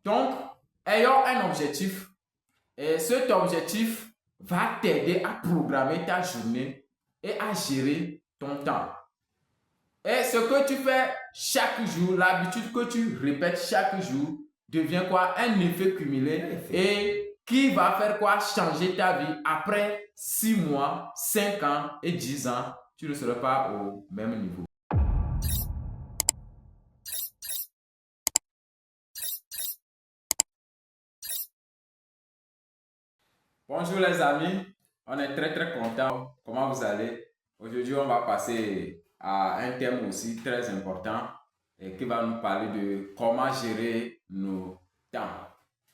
Donc, ayons un objectif et cet objectif va t'aider à programmer ta journée et à gérer ton temps. Et ce que tu fais chaque jour, l'habitude que tu répètes chaque jour, devient quoi? Un effet cumulé et qui va faire quoi? Changer ta vie après 6 mois, 5 ans et 10 ans. Tu ne seras pas au même niveau. Bonjour les amis, on est très contents. Comment vous allez? Aujourd'hui, on va passer à un thème aussi très important et qui va nous parler de comment gérer nos temps.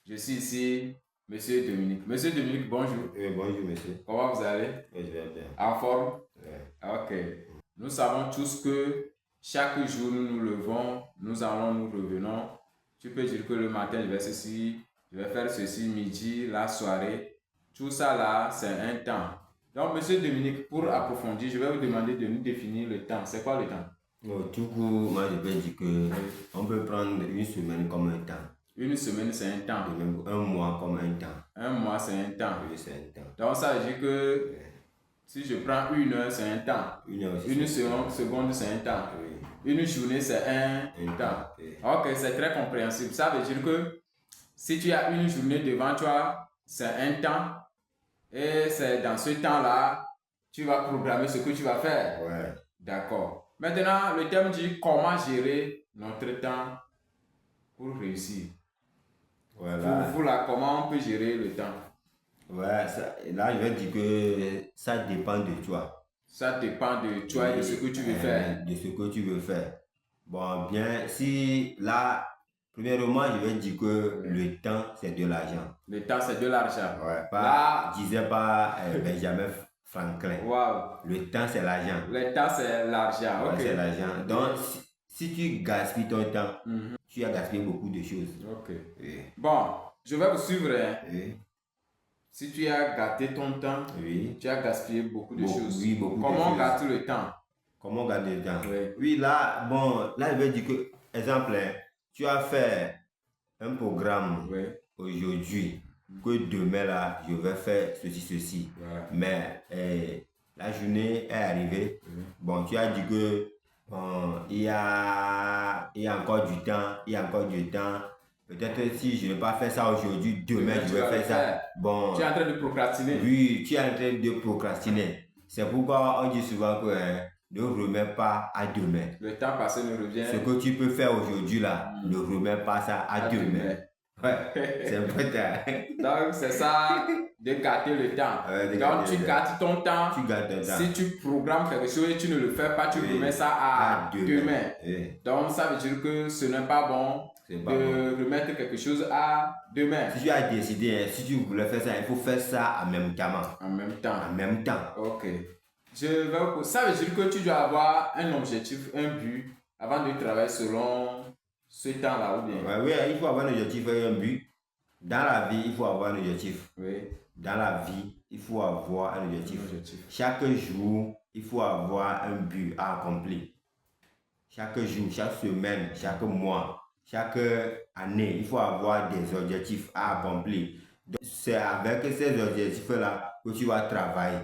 Je suis ici, Monsieur Dominique. Monsieur Dominique, bonjour. Bonjour, monsieur. Comment vous allez? Je vais bien. En forme? Ouais. Ok. Nous savons tous que chaque jour nous nous levons, nous allons, nous revenons. Tu peux dire que le matin, je vais ceci, je vais faire ceci, midi, la soirée. Tout ça là, c'est un temps. Donc, Monsieur Dominique, pour approfondir, je vais vous demander de nous définir le temps. C'est quoi le temps? Du coup, moi je vais dire que on peut prendre une semaine comme un temps. Une semaine, c'est un temps. Et même un mois comme un temps. Un mois, c'est un temps. Oui, c'est un temps. Donc, ça veut dire que si je prends une heure, c'est un temps. Une seconde, c'est un temps. Oui. Une journée, c'est un temps. Oui. Ok, c'est très compréhensible. Ça veut dire que si tu as une journée devant toi, c'est un temps. Et c'est dans ce temps-là, tu vas programmer ce que tu vas faire. Ouais. D'accord. Maintenant, le thème dit comment gérer notre temps pour réussir. Voilà. Vous là, comment on peut gérer le temps? Ouais, là je vais dire que ça dépend de toi. Ça dépend de toi et de ce que tu veux faire. De ce que tu veux faire. Bon, bien, si là, premièrement, je vais dire que le temps, c'est de l'argent. Le temps, c'est de l'argent. Ouais, disait pas Benjamin Franklin. Wow. Le temps, c'est l'argent. Le temps, c'est l'argent. Ouais, Ok. c'est l'argent. Donc, si tu gaspilles ton temps, tu as gaspillé beaucoup de choses. Ok. Oui. Bon, je vais vous suivre. Oui. Si tu as gâté ton temps, Oui. tu as gaspillé beaucoup de choses. Oui, beaucoup de Comment choses. gâter le temps? Comment garder le temps? Oui. Oui, là, bon, là, je vais dire que, exemple, tu as fait un programme aujourd'hui, que demain, là, je vais faire ceci. Ouais. Mais la journée est arrivée. Bon, tu as dit que il y a encore du temps. Peut-être si je ne vais pas faire ça aujourd'hui, demain je vais faire ça. Bon, tu es en train de procrastiner. Oui, tu es en train de procrastiner. C'est pourquoi on dit souvent que ne remets pas à demain. Le temps passé ne revient. Ce que tu peux faire aujourd'hui là, ne remets pas ça à demain. Ouais, c'est important. Donc c'est ça, de gâter le temps. Donc tu gâtes ton temps. Tu gâtes ton temps. Si tu programmes quelque chose et tu ne le fais pas, tu remets ça à demain. Donc ça veut dire que ce n'est pas bon de remettre quelque chose à demain. Si tu as décidé, si tu voulais faire ça, il faut faire ça en même temps. En même temps. En même temps. Ok. Ça veut dire que tu dois avoir un objectif, un but, avant de travailler selon ce temps-là ou bien? Oui, il faut avoir un objectif et un but. Dans la vie, il faut avoir un objectif. Oui. Dans la vie, il faut avoir un objectif. Chaque jour, il faut avoir un but à accomplir. Chaque jour, chaque semaine, chaque mois, chaque année, il faut avoir des objectifs à accomplir. C'est avec ces objectifs-là que tu vas travailler.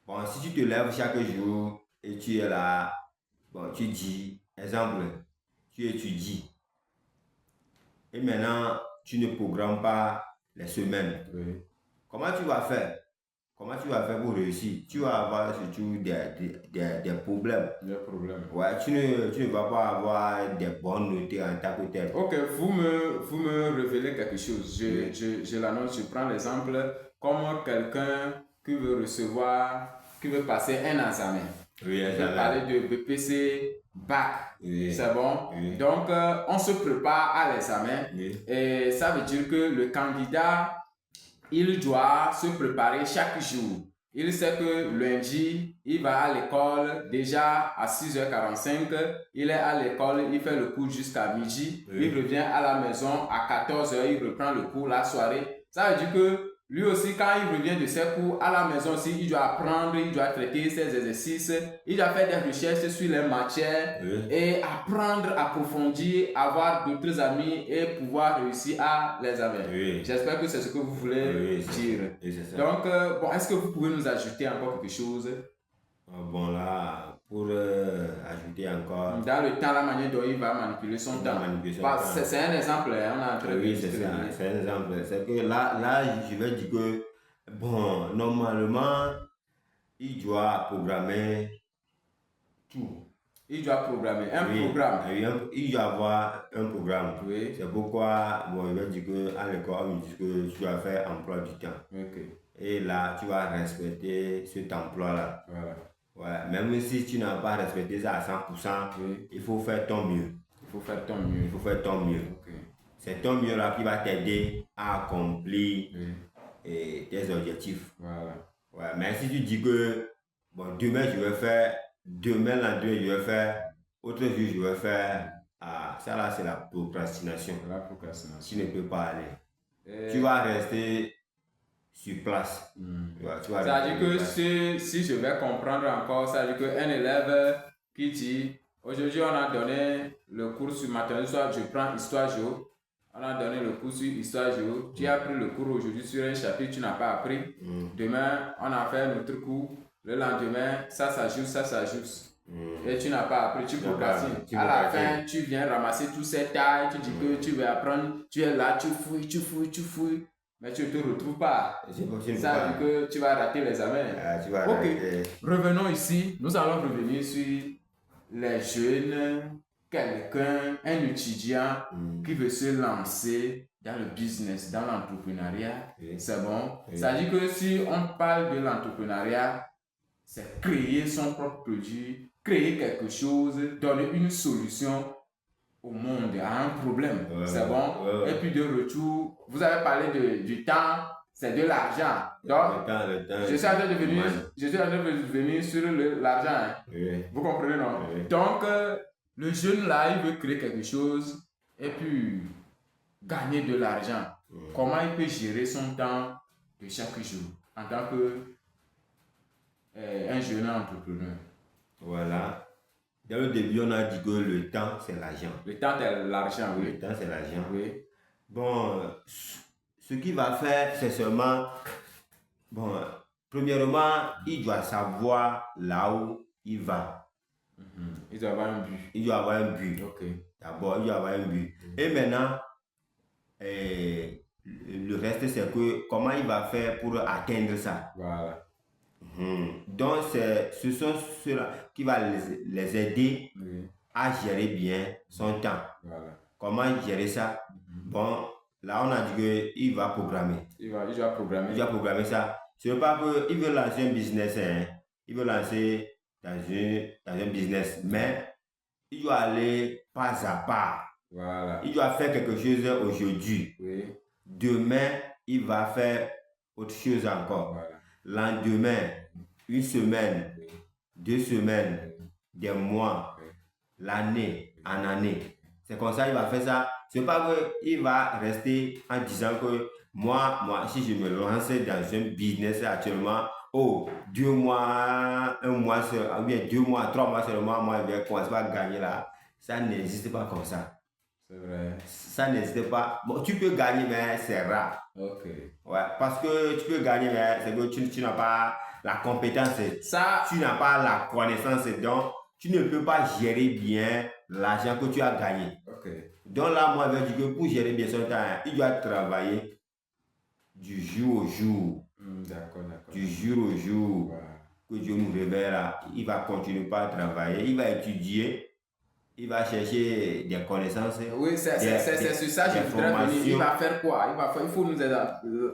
Bon, si tu te lèves chaque jour et tu es là, bon, tu dis, exemple, tu étudies. Et maintenant, tu ne programmes pas les semaines. Oui. Comment tu vas faire? Comment tu vas faire pour réussir? Tu vas avoir surtout des problèmes. Des problèmes. Ouais, tu ne vas pas avoir des bonnes notes en tant que tel. Ok, vous me révélez quelque chose. Je l'annonce, je prends l'exemple comme quelqu'un qui veut passer un examen. Oui, je vais parler de BPC, bac. Oui. C'est bon? Oui. Donc, on se prépare à l'examen. Oui. Et ça veut dire que le candidat, il doit se préparer chaque jour. Il sait que lundi, il va à l'école déjà à 6h45. Il est à l'école, il fait le cours jusqu'à midi. Oui. Il revient à la maison à 14h, il reprend le cours la soirée. Ça veut dire que Lui aussi, quand il revient de ses cours, à la maison aussi, il doit apprendre, il doit traiter ses exercices, il doit faire des recherches sur les matières et apprendre, approfondir, avoir d'autres amis et pouvoir réussir à les avoir. J'espère que c'est ce que vous voulez dire. Donc, bon, est-ce que vous pouvez nous ajouter encore quelque chose? Bon, là, pour ajouter encore. Dans le temps, la manière dont il va manipuler son temps. C'est un exemple, hein, on a très oui, c'est ça, c'est un exemple. C'est que là, je vais dire que, bon, normalement, il doit programmer tout. Il doit programmer un programme. Il doit avoir un programme. Oui. C'est pourquoi, bon, je vais dire qu'à l'école, on dit que tu dois faire emploi du temps. Et là, tu vas respecter cet emploi-là. Voilà. Ouais, même si tu n'as pas respecté ça à 100%, il faut faire ton mieux. Il faut faire ton mieux. Il faut faire ton mieux. C'est ton mieux là qui va t'aider à accomplir tes objectifs. Voilà. Ouais, mais si tu dis que bon, demain je vais faire, demain l'endemain je vais faire, autre jour je vais faire, ça là c'est la procrastination. La procrastination. Tu ne peux pas aller. Tu vas rester sur place. Ça veut dire que si je vais comprendre encore, ça veut dire qu'un élève qui dit aujourd'hui on a donné le cours sur mathématiques, soit je prends histoire géo, on a donné le cours sur histoire géo, tu as pris le cours aujourd'hui sur un chapitre, tu n'as pas appris. Demain on a fait notre cours, le lendemain ça s'ajuste. Et tu n'as pas appris, tu procrastines. À la fin, tu viens ramasser tous ces tailles, tu dis que tu veux apprendre, tu es là, tu fouilles. Mais tu ne te retrouves pas. Ça veut dire que tu vas rater l'examen. Revenons ici. Nous allons revenir sur les jeunes, quelqu'un, un étudiant qui veut se lancer dans le business, dans l'entrepreneuriat. C'est bon. Ça veut dire que si on parle de l'entrepreneuriat, c'est créer son propre produit, créer quelque chose, donner une solution au monde, à un problème, c'est bon. Et puis de retour, vous avez parlé du temps, c'est de l'argent. Donc, le temps, je suis en train de venir sur l'argent. Hein. Vous comprenez, non? Donc, le jeune là, il veut créer quelque chose et puis gagner de l'argent. Comment il peut gérer son temps de chaque jour en tant que un jeune entrepreneur? Voilà. Dès le début, on a dit que le temps, c'est l'argent. Le temps, c'est l'argent, oui. Le temps, c'est l'argent. Oui. Bon, ce qu'il va faire, c'est seulement... Bon, premièrement, il doit savoir là où il va. Il doit avoir un but. Il doit avoir un but. D'abord, il doit avoir un but. Et maintenant, le reste, c'est que comment il va faire pour atteindre ça. Voilà. Donc, ce sont ceux-là qui vont les aider à gérer bien son temps. Voilà. Comment gérer ça? Bon, là, on a dit qu'il va programmer. Il va programmer. Il va programmer ça. Ce n'est pas qu'il veut lancer un business, hein. Il veut lancer dans un business, mais il doit aller pas à pas. Voilà. Il doit faire quelque chose aujourd'hui. Demain, il va faire autre chose encore. Voilà. Lendemain, une semaine, 2 semaines, des mois, l'année en année. C'est comme ça qu'il va faire ça. C'est pas qu'il va rester en disant que moi, si je me lance dans un business actuellement, 2 mois, 1 mois, ou bien 2 mois, 3 mois seulement, moi, je vais commencer à gagner là. Ça n'existe pas comme ça. C'est vrai. Ça n'existe pas. Bon, tu peux gagner, mais c'est rare. Ouais, parce que tu peux gagner, mais c'est que tu n'as pas la compétence. Tu n'as pas la connaissance. Donc, tu ne peux pas gérer bien l'argent que tu as gagné. Donc là, moi, je dis que pour gérer bien son temps, il doit travailler du jour au jour. Du jour au jour. Que Dieu nous révèle là. Il va continuer par travailler. Il va étudier. Il va chercher des connaissances. Oui, c'est sur ça que je voudrais venir. Il va faire quoi? Il faut nous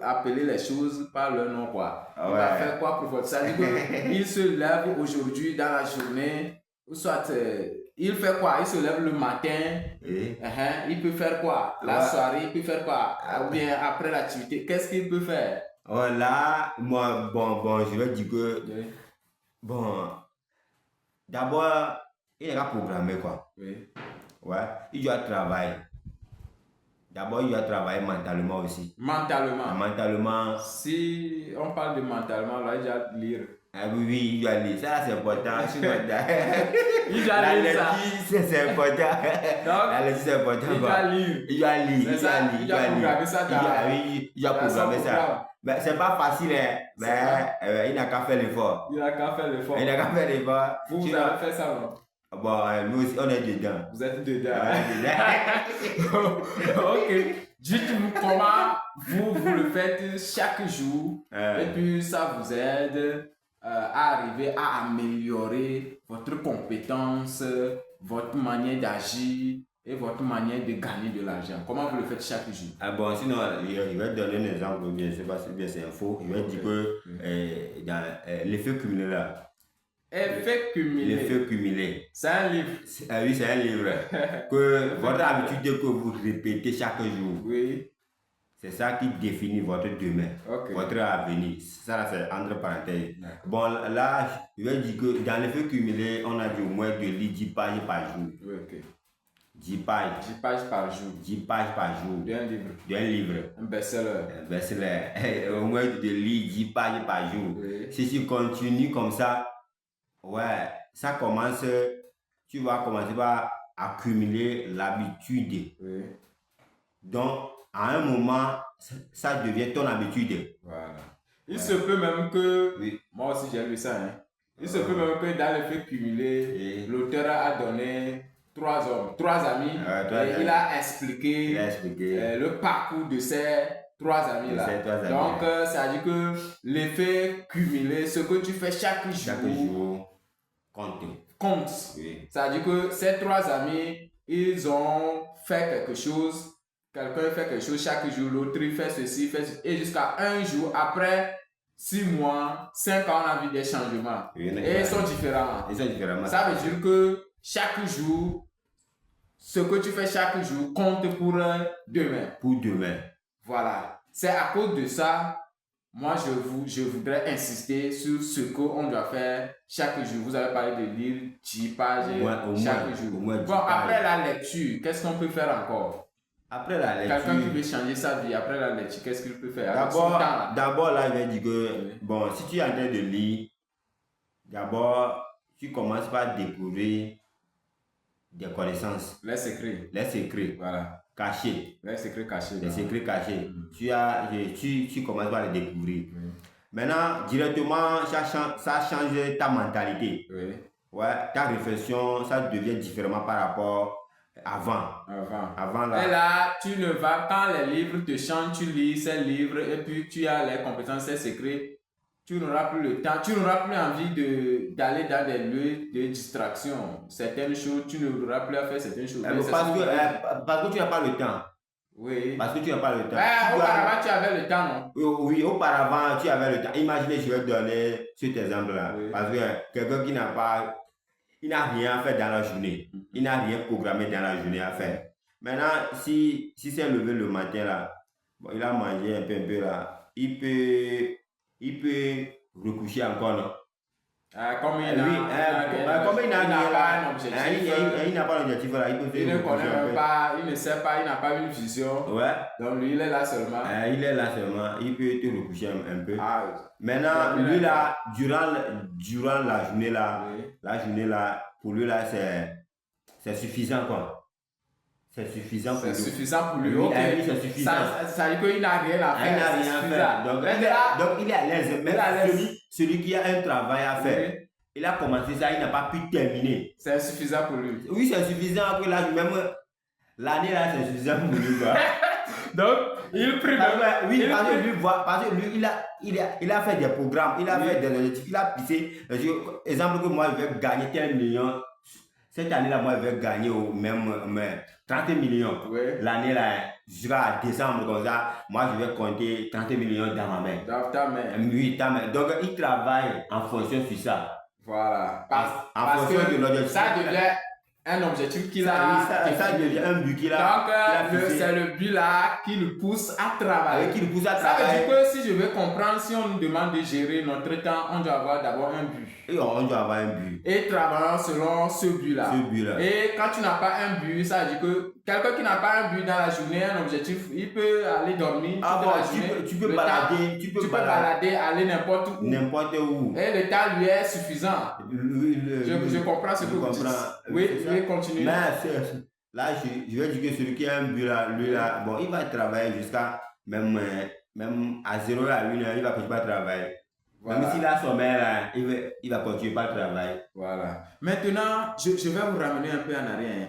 appeler les choses par leur nom, quoi. Il va faire quoi pour votre... Ça veut dire qu'il se lève aujourd'hui dans la journée, ou soit il fait quoi? Il se lève le matin, il peut faire quoi? La soirée, il peut faire quoi? Ou bien après l'activité, qu'est-ce qu'il peut faire? Là, moi, bon, je vais dire que... Bon, d'abord, il est programmé, quoi. Ouais, il doit travailler. D'abord, il doit travailler mentalement aussi. Mentalement. Mentalement. Si on parle de mentalement, là, il doit lire. Ah oui, il doit lire. Ça, c'est important. Il doit La lire ça. lecture, c'est important. La lecture, c'est important. Il doit lire. Il doit lire. C'est ça, il doit programmer ça Il doit programmer ça. Mais c'est pas facile, hein. Mais il n'a qu'à faire l'effort. Il n'a qu'à faire l'effort. Il n'a qu'à faire l'effort. Vous avez fait ça, non? Bon, nous aussi, on est dedans. Vous êtes dedans. Ouais, Ok. Dites-nous comment vous le faites chaque jour. Et puis ça vous aide à arriver à améliorer votre compétence, votre manière d'agir et votre manière de gagner de l'argent. Comment vous le faites chaque jour? Ah bon, sinon, il va te donner un exemple, bien, je ne sais pas si bien c'est faux. Il va dire que dans l'effet cumulé là. Effet cumulé. L'effet cumulé. C'est un livre. Oui, c'est un livre. Que votre habitude que vous répétez chaque jour. Oui. C'est ça qui définit votre demain, votre avenir. Ça, là, c'est entre parenthèses. Bon, là, je vais dire que dans l'effet cumulé, on a dit au moins de lire 10 pages par jour. Oui, ok. 10 pages. 10 pages par jour. 10 pages par jour. D'un livre. D'un livre. Un best-seller. Un best-seller. Au moins de lire 10 pages par jour. Oui. Si tu continues comme ça, ouais, ça commence, tu vas commencer par accumuler l'habitude. Oui. Donc, à un moment, ça devient ton habitude. Voilà. Il se peut même que, oui. Moi aussi j'ai lu ça, hein. Il se peut même que dans l'effet cumulé, l'auteur a donné 3 hommes, 3 amis, et il a expliqué, le parcours de ces 3 amis-là. Donc, ça dit que l'effet cumulé, ce que tu fais chaque jour compte. Oui. Ça dit que ces 3 amis, ils ont fait quelque chose. Quelqu'un fait quelque chose chaque jour, l'autre il fait ceci, et jusqu'à un jour, après 6 mois, 5 ans, on a vu des changements. Et ils sont différents. Ça veut dire que chaque jour, ce que tu fais chaque jour compte pour demain. Pour demain. Voilà. C'est à cause de ça, moi je voudrais insister sur ce qu'on doit faire chaque jour. Vous avez parlé de lire 10 pages chaque jour. Bon, après la lecture, qu'est-ce qu'on peut faire encore? Après la lecture. Quelqu'un qui veut changer sa vie après la lecture, qu'est-ce qu'il peut faire? D'abord, là, je vais dire que, bon, si tu es en train de lire, d'abord, tu commences par découvrir des connaissances. Les secrets. Voilà. Cachés. Les secrets cachés. Les secrets cachés. Tu commences par les découvrir. Maintenant, directement, ça change ta mentalité. Ouais, ta réflexion, ça devient différemment par rapport avant là. Et là, tu ne vas, quand les livres te chantent, tu lis ces livres et puis tu as les compétences, ces secrets, tu n'auras plus le temps, tu n'auras plus envie d'aller dans des lieux de distraction. Certaines choses, tu n'auras plus à faire certaines choses. Parce que tu n'as pas le temps. Oui. Parce que tu n'as pas le temps. Auparavant, tu avais le temps, non? Oui, auparavant, tu avais le temps. Imaginez, je vais te donner cet exemple-là. Oui. Parce que quelqu'un qui n'a rien à faire dans la journée. Il n'a rien programmé dans la journée à faire. Maintenant, si c'est levé le matin là, bon, il a mangé un peu là, il peut recoucher encore, non? Comme il n'a pas d'objectif là, il peut faire. Il ne connaît même pas, il ne sait pas, il n'a pas une vision. Ouais. Donc lui, il est là seulement. Il peut te recoucher un peu. Maintenant, lui là, durant la journée là, pour lui là, c'est suffisant quoi. C'est suffisant pour lui. C'est suffisant pour lui. Oui, c'est suffisant. Ça veut dire qu'il n'a rien à faire. Il n'a rien à faire. Donc il est à l'aise. Mais celui qui a un travail à faire, il a commencé ça, il n'a pas pu terminer. C'est suffisant pour lui. Oui, c'est suffisant pour là, même l'année là, c'est suffisant pour lui quoi. Donc, il prie. Oui, parce que lui, il a fait des programmes, il a fait des objectifs, il a pissé. Exemple que moi, je vais gagner tel million. Cette année-là, moi, je vais gagner au même 30 millions. L'année là, jusqu'à décembre, comme ça, moi, je vais compter 30 millions dans ma main. Dans ta main. Oui, ta main. Donc, il travaille en fonction de ça. Voilà. En fonction de l'objectif. Ça devient un objectif qu'il a. Ça devient un but qu'il a. Donc, c'est le but là qui le pousse à travailler. Ça veut dire que si je veux comprendre, si on nous demande de gérer notre temps, on doit avoir d'abord un but. Et on doit avoir un but. Et travaillant selon ce but-là. Et quand tu n'as pas un but, ça veut dire que quelqu'un qui n'a pas un but dans la journée, un objectif, il peut aller dormir toute la journée. Tu peux Le balader, temps, tu peux balader, aller n'importe où. N'importe où. Et le temps lui est suffisant. Je comprends ce que vous dites. Oui, continue. Mais là, je vais dire que celui qui a un but là, lui là, bon, il va travailler jusqu'à même à 0 à 1 heure, il va continuer à travailler. Voilà. Même s'il a sommeil là, il va continuer par travail. Voilà. Maintenant, je vais vous ramener un peu en arrière.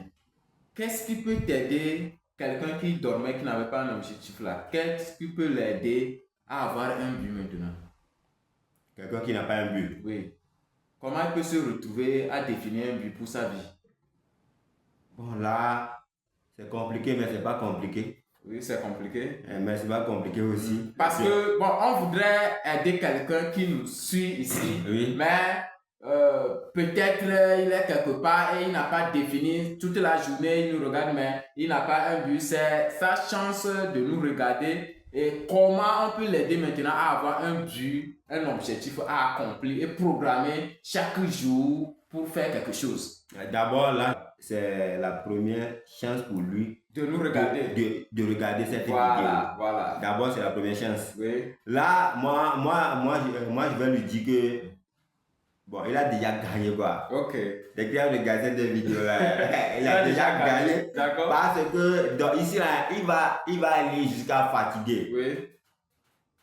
Qu'est-ce qui peut t'aider, quelqu'un qui dormait, qui n'avait pas un objectif là? Qu'est-ce qui peut l'aider à avoir un but maintenant? Quelqu'un qui n'a pas un but? Oui. Comment il peut se retrouver à définir un but pour sa vie? Bon là, c'est compliqué, mais c'est pas compliqué. Oui, c'est compliqué. Mais c'est pas compliqué aussi. Parce que, bon, on voudrait aider quelqu'un qui nous suit ici, oui. Mais peut-être il est quelque part et il n'a pas défini toute la journée, il nous regarde, mais il n'a pas un but. C'est sa chance de nous regarder et comment on peut l'aider maintenant à avoir un but, un objectif à accomplir et programmer chaque jour pour faire quelque chose. D'abord, là, c'est la première chance pour lui de nous regarder. De regarder cette vidéo. Voilà. D'abord, c'est la première chance. Oui. Là, moi, je vais lui dire que bon, il a déjà gagné quoi. Ok. Dès qu'il a regardé cette vidéo là, il a déjà gagné. D'accord. Parce que donc, ici là, il va aller jusqu'à fatiguer. Oui.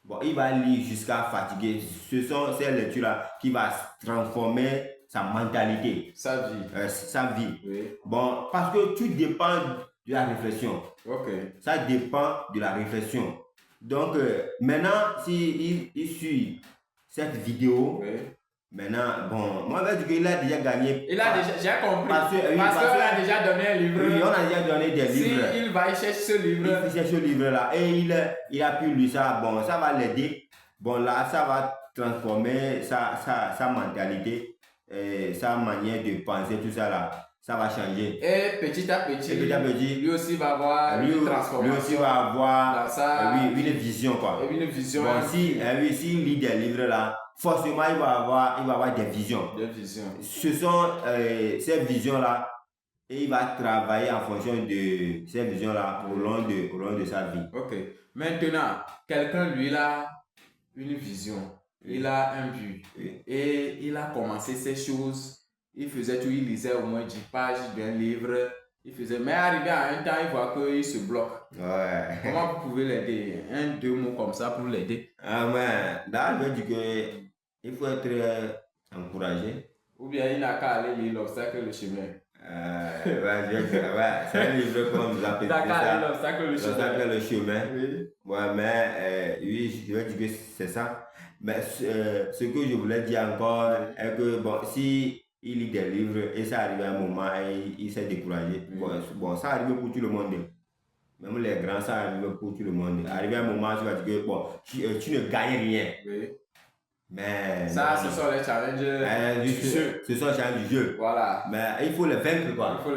Bon, il va lire jusqu'à fatiguer. Ce sont ces lectures-là qui vont transformer sa mentalité. Sa vie. Sa vie. Oui. Bon, parce que tout dépend de la réflexion. Ok. Ça dépend de la réflexion. Donc, maintenant, s'il suit cette vidéo, oui. Maintenant, bon, moi, je vais dire qu'il a déjà gagné. Il a déjà, j'ai compris. Parce qu'on a déjà donné un livre. Oui, on a déjà donné des livres. Si il va chercher ce livre. Il cherche ce livre-là et il a pu lire ça. Bon, ça va l'aider. Bon, là, ça va transformer sa mentalité, sa manière de penser, tout ça là. Ça va changer. Et petit à petit, lui aussi va avoir une transformation. Lui aussi va avoir une vision, quoi. Une vision. Bon, s'il lit des livres là, forcément, il va avoir des visions. Des visions. Ce sont ces visions-là, et il va travailler en fonction de ces visions-là au long de sa vie. Ok. Maintenant, quelqu'un, lui, il a une vision, il a un but, et il a commencé ces choses. Il faisait tout, il lisait au moins 10 pages d'un livre. Il faisait, mais arrivé à un temps, il voit qu'il se bloque. Ouais. Comment vous pouvez l'aider? 1-2 mots comme ça pour l'aider. Ah ouais, là, je veux dire qu'il faut être encouragé. Ou bien il n'a qu'à aller lire l'obstacle le chemin. C'est un livre comme nous appelons ça. L'obstacle le chemin. Oui. Ouais, mais oui, je veux dire que c'est ça. Mais ce que je voulais dire encore est que bon, si il lit des livres et ça arrive à un moment et il s'est découragé. Bon, ça arrive pour tout le monde. Même les grands, ça arrive pour tout le monde. Arrivé à un moment, tu vas dire que bon, tu ne gagnes rien. Oui. Mais ça, ce sont les challenges du jeu. Ce sont les challenges du jeu. Voilà. Mais il faut les vaincre, quoi. Il faut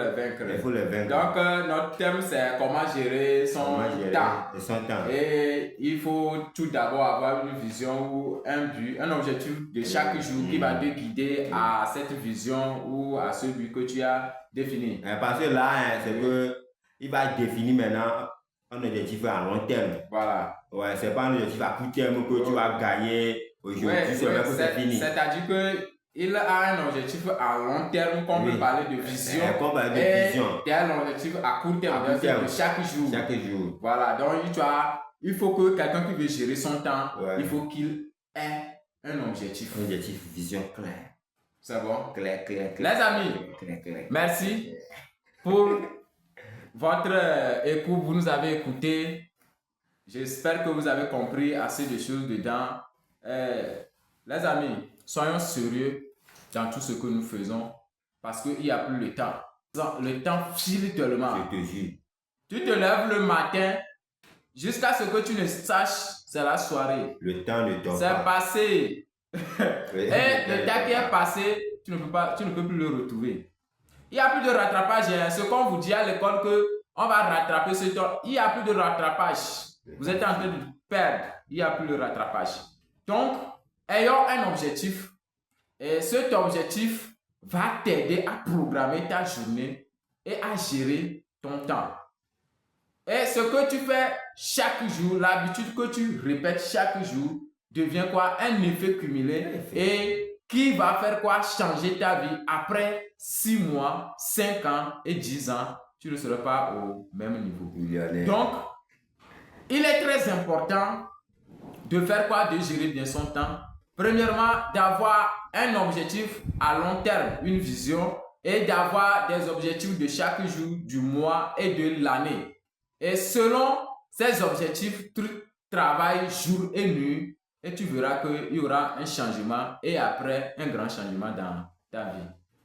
les vaincre. Donc, notre thème, c'est comment gérer son temps. Et il faut tout d'abord avoir une vision ou un but, un objectif de chaque jour qui va te guider à cette vision ou à ce but que tu as défini. Parce que là, c'est que il va définir maintenant un objectif à long terme. Voilà. Ouais, c'est pas un objectif à court terme que tu vas gagner. C'est-à-dire qu'il a un objectif à long terme qu'on peut parler de vision. Et un objectif à court terme, de chaque jour. Chaque jour. Voilà, donc il faut que quelqu'un qui veut gérer son temps, il faut qu'il ait un objectif. Un objectif, vision claire. C'est bon? Clair. Les amis, merci pour votre écoute. Vous nous avez écouté. J'espère que vous avez compris assez de choses dedans. Les amis, soyons sérieux dans tout ce que nous faisons parce qu'il n'y a plus le temps. Le temps file tellement. Je te jure. Tu te lèves le matin jusqu'à ce que tu ne saches, c'est la soirée. Le temps ne dort pas. C'est passé. Et le temps qui est passé, tu ne peux plus le retrouver. Il n'y a plus de rattrapage. Ce qu'on vous dit à l'école qu'on va rattraper ce temps, il n'y a plus de rattrapage. Vous êtes en train de perdre. Il n'y a plus de rattrapage. Donc, ayons un objectif et cet objectif va t'aider à programmer ta journée et à gérer ton temps. Et ce que tu fais chaque jour, l'habitude que tu répètes chaque jour, devient quoi? Un effet cumulé et qui va faire quoi? Changer ta vie après 6 mois, 5 ans et 10 ans. Tu ne seras pas au même niveau. Donc, il est très important de faire quoi? De gérer bien son temps. Premièrement, d'avoir un objectif à long terme, une vision, et d'avoir des objectifs de chaque jour, du mois et de l'année. Et selon ces objectifs, tu travailles jour et nuit et tu verras qu'il y aura un changement et après un grand changement dans ta vie.